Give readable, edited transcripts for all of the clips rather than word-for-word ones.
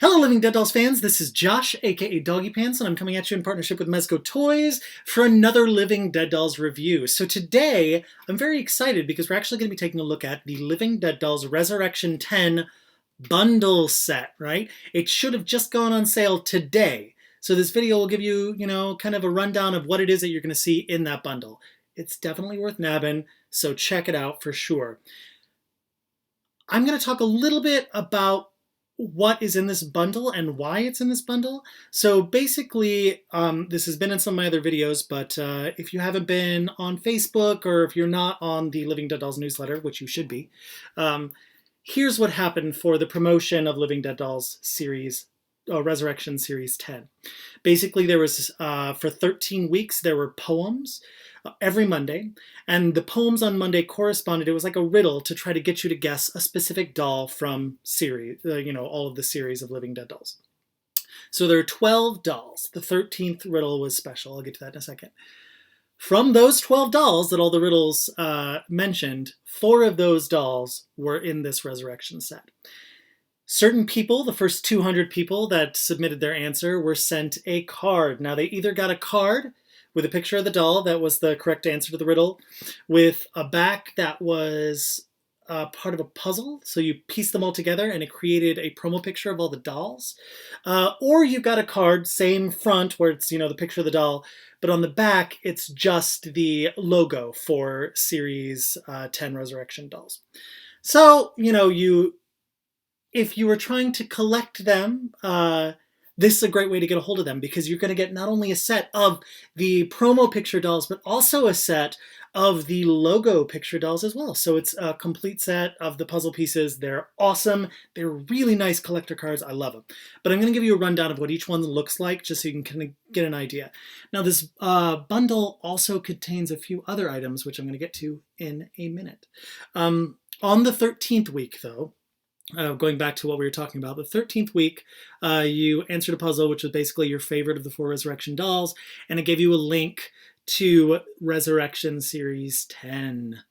Hello, Living Dead Dolls fans. This is Josh, aka Doggiepants, and I'm coming at you in partnership with Mezco Toys for another Living Dead Dolls review. So today, I'm very excited because we're actually going to be taking a look at the Living Dead Dolls Resurrection 10 bundle set, right? It should have just gone on sale today. So this video will give you, kind of a rundown of what it is that you're going to see in that bundle. It's definitely worth nabbing, so check it out for sure. I'm going to talk a little bit about what is in this bundle and why it's in this bundle. So basically, this has been in some of my other videos, but if you haven't been on Facebook or if you're not on the Living Dead Dolls newsletter, which you should be, here's what happened for the promotion of Living Dead Dolls series, Resurrection Series 10. Basically, there was, for 13 weeks, there were poems every Monday, and the poems on Monday corresponded, it was like a riddle to try to get you to guess a specific doll from series, all of the series of Living Dead Dolls. So there are 12 dolls. The 13th riddle was special. I'll get to that in a second. From those 12 dolls that all the riddles mentioned, 4 of those dolls were in this Resurrection set. Certain people, the first 200 people that submitted their answer, were sent a card. Now, they either got a card with a picture of the doll that was the correct answer to the riddle, with a back that was part of a puzzle, so you pieced them all together and it created a promo picture of all the dolls. Or you got a card, same front, where it's, the picture of the doll, but on the back, it's just the logo for Series 10 Resurrection Dolls. So, if you were trying to collect them, this is a great way to get a hold of them because you're going to get not only a set of the promo picture dolls, but also a set of the logo picture dolls as well. So it's a complete set of the puzzle pieces. They're awesome. They're really nice collector cards. I love them. But I'm going to give you a rundown of what each one looks like just so you can kind of get an idea. Now this bundle also contains a few other items, which I'm going to get to in a minute. On the 13th week, though, going back to what we were talking about, the 13th week, you answered a puzzle, which was basically your favorite of the 4 Resurrection dolls, and it gave you a link to Resurrection Series 10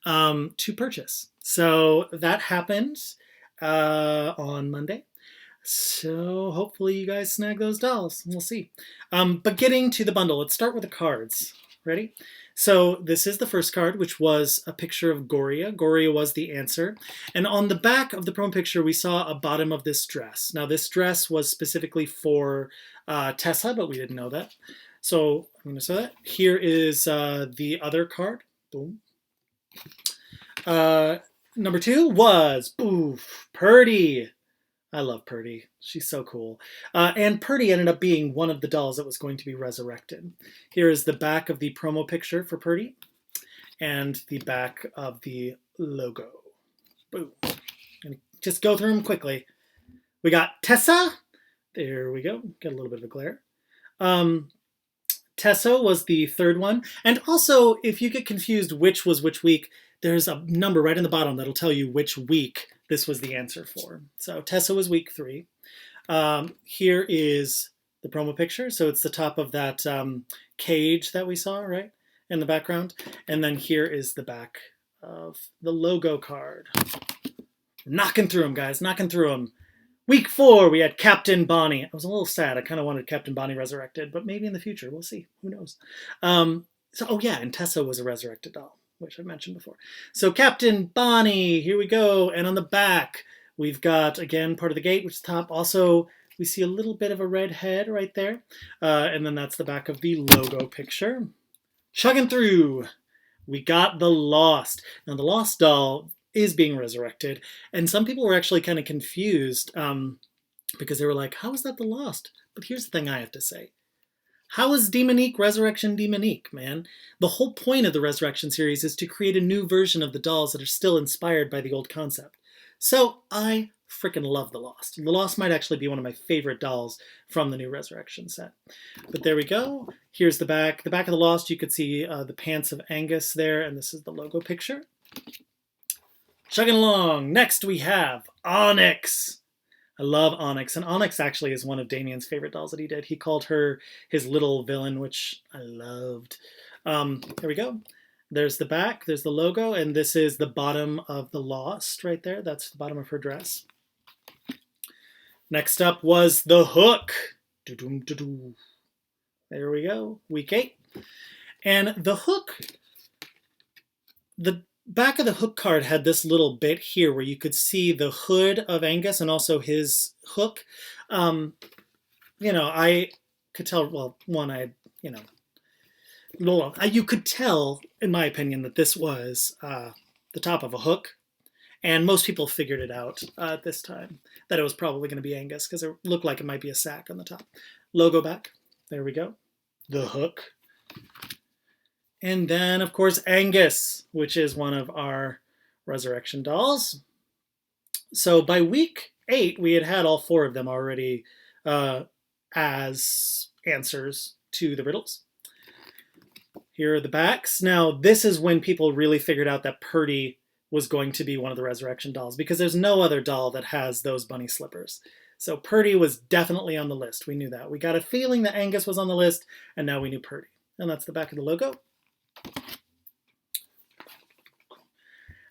to purchase. So that happened on Monday. So hopefully you guys snag those dolls. We'll see. But getting to the bundle, let's start with the cards. Ready? So this is the first card, which was a picture of Goria. Goria was the answer. And on the back of the promo picture, we saw a bottom of this dress. Now, this dress was specifically for Tessa, but we didn't know that. So I'm going to say that. Here is the other card. Boom. Number 2 was, Purdy. I love Purdy. She's so cool. And Purdy ended up being one of the dolls that was going to be resurrected. Here is the back of the promo picture for Purdy and the back of the logo. Boom. And just go through them quickly. We got Tessa. There we go. Got a little bit of a glare. Tessa was the third one. And also, if you get confused which was which week, there's a number right in the bottom that'll tell you which week this was the answer for. So Tessa was week 3. Here is the promo picture. So it's the top of that cage that we saw, right, in the background. And then here is the back of the logo card. Knocking through them, guys, knocking through them. Week 4, we had Captain Bonnie. I was a little sad. I kind of wanted Captain Bonnie resurrected, but maybe in the future. We'll see. Who knows? And Tessa was a resurrected doll, which I mentioned before. So Captain Bonnie, here we go. And on the back, we've got, again, part of the gate, which is top. Also, we see a little bit of a red head right there. And then that's the back of the logo picture. Chugging through, we got the Lost. Now, the Lost doll is being resurrected. And some people were actually kind of confused because they were like, how is that the Lost? But here's the thing I have to say. How is Demonique Resurrection Demonique, man? The whole point of the Resurrection series is to create a new version of the dolls that are still inspired by the old concept. So I freaking love the Lost. The Lost might actually be one of my favorite dolls from the new Resurrection set. But there we go. Here's the back. The back of the Lost, you could see the pants of Angus there, and this is the logo picture. Chugging along. Next we have Onyx. I love Onyx, and Onyx actually is one of Damien's favorite dolls that he did. He called her his little villain, which I loved. There we go. There's the back, there's the logo, and this is the bottom of the Lost right there. That's the bottom of her dress. Next up was the hook. Doo-doo-doo-doo. There we go, week 8. And the hook, the back of the hook card had this little bit here where you could see the hood of Angus and also his hook. I could tell, well, you could tell, in my opinion, that this was the top of a hook. And most people figured it out at this time, that it was probably going to be Angus because it looked like it might be a sack on the top. Logo back. There we go. The hook. And then, of course, Angus, which is one of our resurrection dolls. So by week 8, we had all 4 of them already as answers to the riddles. Here are the backs. Now, this is when people really figured out that Purdy was going to be one of the resurrection dolls, because there's no other doll that has those bunny slippers. So Purdy was definitely on the list. We knew that. We got a feeling that Angus was on the list, and now we knew Purdy. And that's the back of the logo.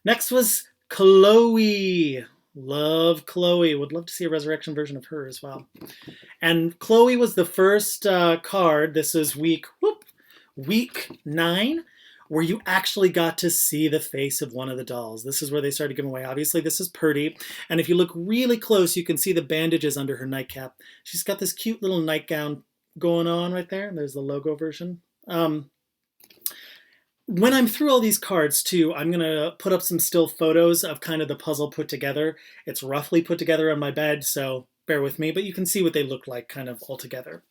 Next was Chloe. Love Chloe. Would love to see a resurrection version of her as well. And Chloe was the first card. This is week 9, where you actually got to see the face of one of the dolls. This is where they started giving away. Obviously, this is Purdy. And if you look really close, you can see the bandages under her nightcap. She's got this cute little nightgown going on right there. There's the logo version. When I'm through all these cards, too, I'm going to put up some still photos of kind of the puzzle put together. It's roughly put together on my bed, so bear with me, but you can see what they look like kind of all together.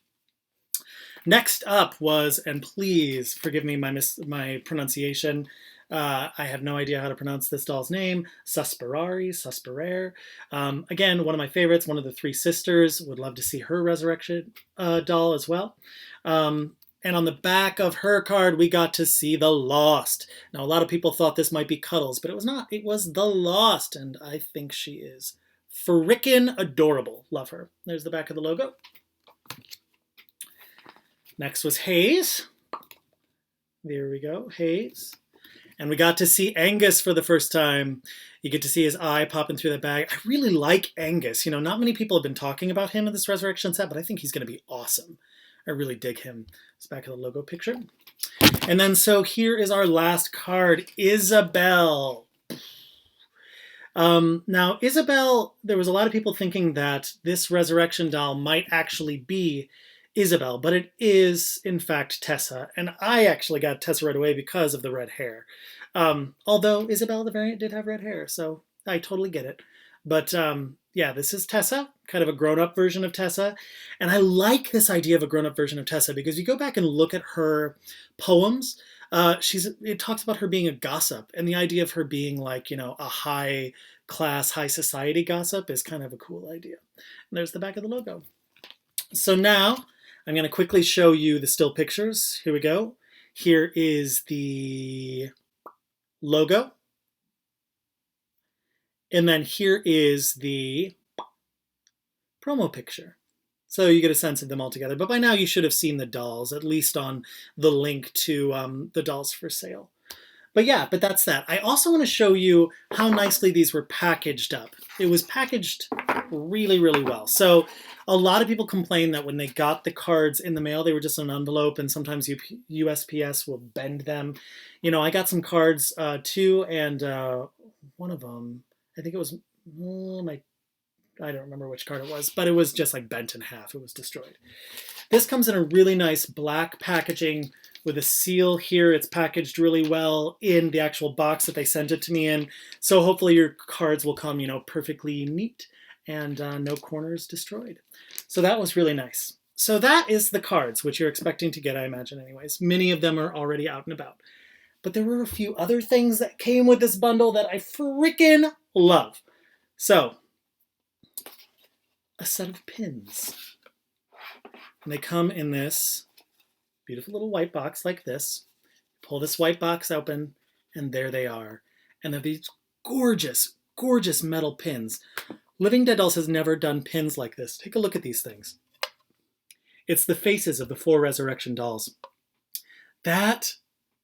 Next up was, and please forgive me my pronunciation, I have no idea how to pronounce this doll's name, Susperare. Again, one of my favorites, one of the 3 sisters. Would love to see her resurrection doll as well. And on the back of her card, we got to see the Lost. Now, a lot of people thought this might be Cuddles, but it was not. It was the Lost, and I think she is frickin' adorable. Love her. There's the back of the logo. Next was Hayes. There we go, Hayes. And we got to see Angus for the first time. You get to see his eye popping through the bag. I really like Angus. Not many people have been talking about him in this resurrection set, but I think he's going to be awesome. I really dig him. It's back of the logo picture. And then, so here is our last card, Isabel. Now, Isabel, there was a lot of people thinking that this resurrection doll might actually be Isabel, but it is, in fact, Tessa. And I actually got Tessa right away because of the red hair. Although Isabel, the variant, did have red hair, so I totally get it. But yeah, this is Tessa, kind of a grown-up version of Tessa. And I like this idea of a grown-up version of Tessa because you go back and look at her poems, it talks about her being a gossip, and the idea of her being like, a high-class, high-society gossip is kind of a cool idea. And there's the back of the logo. So now I'm going to quickly show you the still pictures. Here we go. Here is the logo. And then here is the promo picture. So you get a sense of them all together. But by now you should have seen the dolls, at least on the link to the dolls for sale. But yeah, that's that. I also want to show you how nicely these were packaged up. It was packaged really, really well. So a lot of people complain that when they got the cards in the mail, they were just in an envelope, and sometimes USPS will bend them. I got some cards too, and one of them, I think it was I don't remember which card it was, but it was just like bent in half. It was destroyed. This comes in a really nice black packaging with a seal here. It's packaged really well in the actual box that they sent it to me in. So hopefully your cards will come, perfectly neat and no corners destroyed. So that was really nice. So that is the cards, which you're expecting to get, I imagine anyways. Many of them are already out and about. But there were a few other things that came with this bundle that I freaking love. So, a set of pins. And they come in this beautiful little white box like this. Pull this white box open, and there they are. And they're these gorgeous, gorgeous metal pins. Living Dead Dolls has never done pins like this. Take a look at these things. It's the faces of the 4 resurrection dolls. That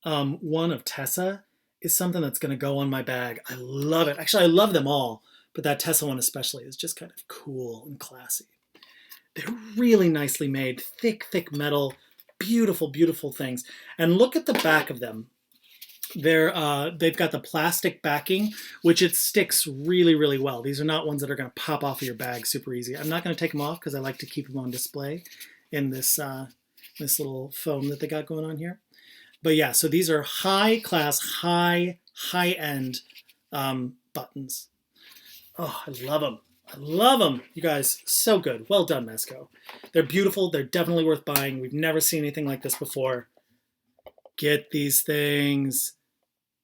one of Tessa is something that's going to go on my bag. I love it. Actually, I love them all. but that Tessa one especially is just kind of cool and classy. They're really nicely made, thick, thick metal, beautiful, beautiful things. And look at the back of them. They've got the plastic backing, which it sticks really, really well. These are not ones that are going to pop off of your bag super easy. I'm not going to take them off because I like to keep them on display in this this little foam that they got going on here. But yeah, so these are high class, high-end buttons. Oh, I love them. I love them. You guys, so good. Well done, Mezco. They're beautiful. They're definitely worth buying. We've never seen anything like this before. Get these things.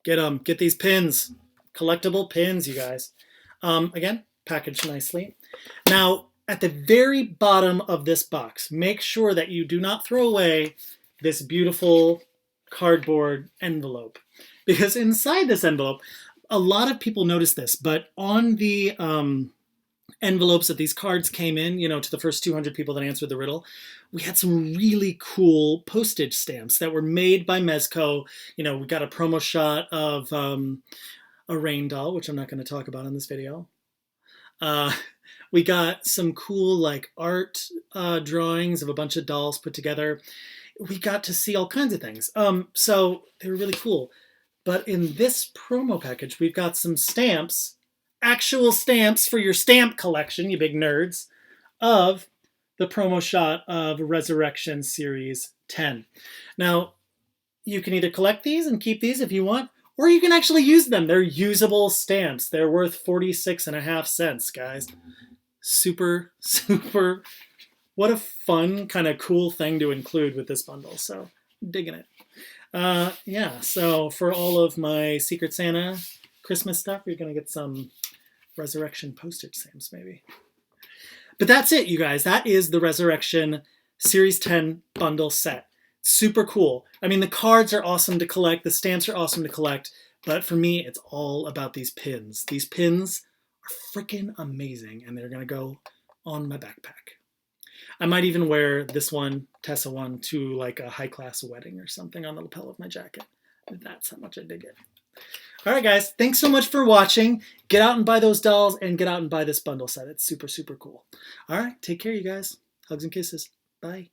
Get them. Get these pins. Collectible pins, you guys. Again, packaged nicely. Now, at the very bottom of this box, make sure that you do not throw away this beautiful cardboard envelope. Because inside this envelope, a lot of people noticed this, but on the envelopes that these cards came in, you know, to the first 200 people that answered the riddle, we had some really cool postage stamps that were made by Mezco. You know, we got a promo shot of a rain doll, which I'm not going to talk about in this video. We got some cool like art drawings of a bunch of dolls put together. We got to see all kinds of things. So they were really cool. But in this promo package, we've got some stamps, actual stamps for your stamp collection, you big nerds, of the promo shot of Resurrection Series 10. Now, you can either collect these and keep these if you want, or you can actually use them. They're usable stamps. They're worth 46.5 cents, guys. Super, super, what a fun, kind of cool thing to include with this bundle. So, I'm digging it. Yeah, so for all of my Secret Santa Christmas stuff, you're going to get some Resurrection postage stamps, maybe. But that's it, you guys. That is the Resurrection Series 10 bundle set. Super cool. I mean, the cards are awesome to collect. The stamps are awesome to collect. But for me, it's all about these pins. These pins are freaking amazing, and they're going to go on my backpack. I might even wear this one, Tessa one, to like a high-class wedding or something on the lapel of my jacket. That's how much I dig it. All right, guys. Thanks so much for watching. Get out and buy those dolls and get out and buy this bundle set. It's super, super cool. All right. Take care, you guys. Hugs and kisses. Bye.